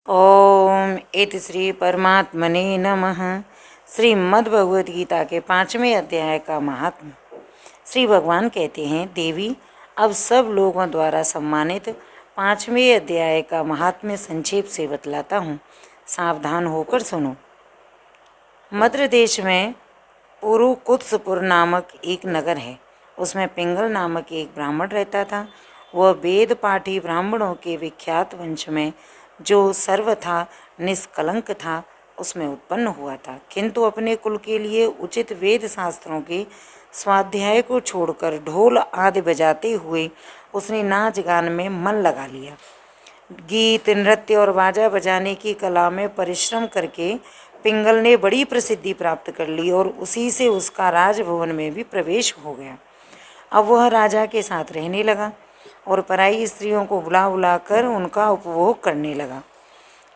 ओम इति श्री परमात्मने नमः। श्रीमद् गीता के 5वें अध्याय का महात्म्य। श्री भगवान कहते हैं, देवी, अब सब लोगों द्वारा सम्मानित 5वें अध्याय का महात्म्य संक्षेप से बतलाता हूँ, सावधान होकर सुनो। मद्र देश में पुरुकुत्सपुर नामक एक नगर है। उसमें पिंगल नामक एक ब्राह्मण रहता था। वह वेद पाठी ब्राह्मणों के विख्यात वंश में जो सर्वथा निष्कलंक था, उसमें उत्पन्न हुआ था। किंतु अपने कुल के लिए उचित वेद शास्त्रों के स्वाध्याय को छोड़कर ढोल आदि बजाते हुए उसने नाच गान में मन लगा लिया। गीत, नृत्य और बाजा बजाने की कला में परिश्रम करके पिंगल ने बड़ी प्रसिद्धि प्राप्त कर ली और उसी से उसका राजभवन में भी प्रवेश हो गया। अब वह राजा के साथ रहने लगा और पराई स्त्रियों को बुला बुला कर उनका उपभोग करने लगा।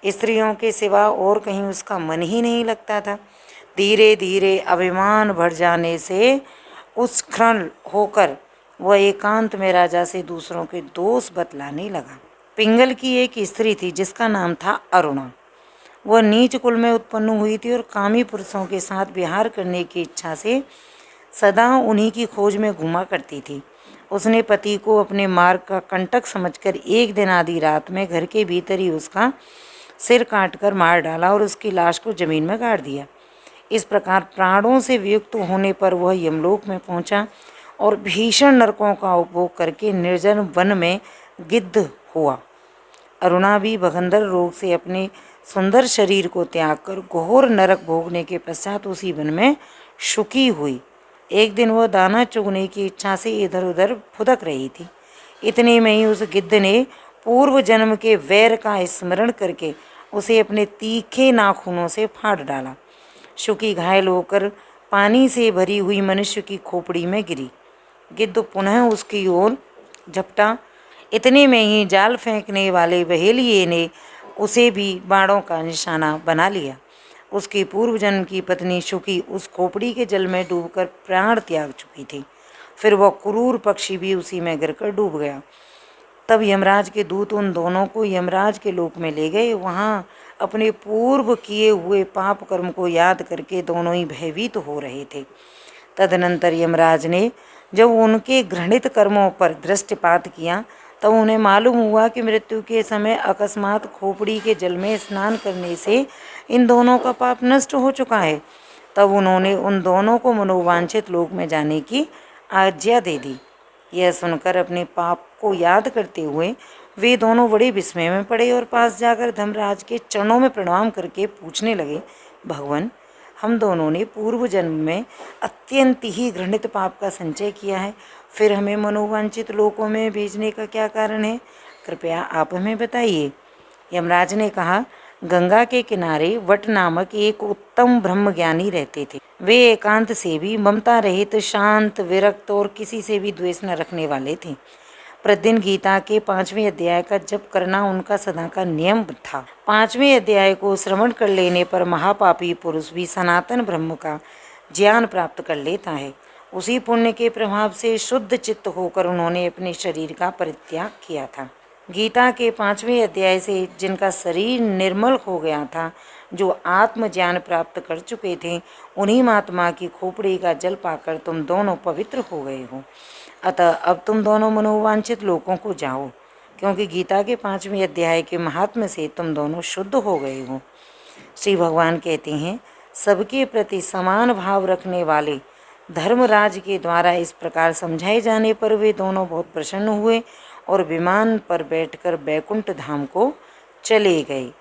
स्त्रियों के सिवा और कहीं उसका मन ही नहीं लगता था। धीरे धीरे अभिमान बढ़ जाने से उत्स्खलन होकर वह एकांत में राजा से दूसरों के दोष बतलाने लगा। पिंगल की एक स्त्री थी जिसका नाम था अरुणा। वह नीच कुल में उत्पन्न हुई थी और कामी पुरुषों के साथ विहार करने की इच्छा से सदा उन्हीं की खोज में घूमा करती थी। उसने पति को अपने मार्ग का कंटक समझकर एक दिन आधी रात में घर के भीतर ही उसका सिर काटकर मार डाला और उसकी लाश को जमीन में गाड़ दिया। इस प्रकार प्राणों से वियुक्त होने पर वह यमलोक में पहुंचा और भीषण नरकों का उपभोग करके निर्जन वन में गिद्ध हुआ। अरुणा भी भगंदर रोग से अपने सुंदर शरीर को त्याग कर घोर नरक भोगने के पश्चात उसी वन में शुकी हुई। एक दिन वह दाना चुगने की इच्छा से इधर उधर फुदक रही थी। इतने में ही उस गिद्ध ने पूर्व जन्म के वैर का स्मरण करके उसे अपने तीखे नाखूनों से फाड़ डाला। शुकी घायल होकर पानी से भरी हुई मनुष्य की खोपड़ी में गिरी। गिद्ध पुनः उसकी ओर झपटा। इतने में ही जाल फेंकने वाले बहेलिये ने उसे भी बाणों का निशाना बना लिया। उसकी पूर्व जन्म की पत्नी शुकी उस खोपड़ी के जल में डूबकर प्राण त्याग चुकी थी। फिर वह क्रूर पक्षी भी उसी में गिरकर डूब गया। तब यमराज के दूत उन दोनों को यमराज के लोक में ले गए। वहाँ अपने पूर्व किए हुए पाप कर्म को याद करके दोनों ही भयभीत हो रहे थे। तदनंतर यमराज ने जब उनके घृणित कर्मों पर दृष्टिपात किया तब उन्हें मालूम हुआ कि मृत्यु के समय अकस्मात खोपड़ी के जल में स्नान करने से इन दोनों का पाप नष्ट हो चुका है। तब उन्होंने उन दोनों को मनोवांछित लोक में जाने की आज्ञा दे दी। यह सुनकर अपने पाप को याद करते हुए वे दोनों बड़े विस्मय में पड़े और पास जाकर धर्मराज के चरणों में प्रणाम करके पूछने लगे, भगवान, हम दोनों ने पूर्व जन्म में अत्यंत ही घृणित पाप का संचय किया है, फिर हमें मनोवांछित लोकों में भेजने का क्या कारण है? कृपया आप हमें बताइए। यमराज ने कहा, गंगा के किनारे वट नामक एक उत्तम ब्रह्मज्ञानी रहते थे। वे एकांत से भी ममता रहित, शांत, विरक्त और किसी से भी द्वेष न रखने वाले थे। प्रतिदिन गीता के 5वें अध्याय का जप करना उनका सदा का नियम था। 5वें अध्याय को श्रवण कर लेने पर महापापी पुरुष भी सनातन ब्रह्म का ज्ञान प्राप्त कर लेता है। उसी पुण्य के प्रभाव से शुद्ध चित्त होकर उन्होंने अपने शरीर का परित्याग किया था। गीता के 5वें अध्याय से जिनका शरीर निर्मल हो गया था, जो आत्मज्ञान प्राप्त कर चुके थे, उन्हीं महात्मा की खोपड़ी का जल पाकर तुम दोनों पवित्र हो गए हो। अतः अब तुम दोनों मनोवांछित लोकों को जाओ, क्योंकि गीता के 5वें अध्याय के महात्म्य से तुम दोनों शुद्ध हो गए हो। श्री भगवान कहते हैं, सबके प्रति समान भाव रखने वाले धर्मराज के द्वारा इस प्रकार समझाए जाने पर वे दोनों बहुत प्रसन्न हुए और विमान पर बैठकर बैकुंठ धाम को चले गए।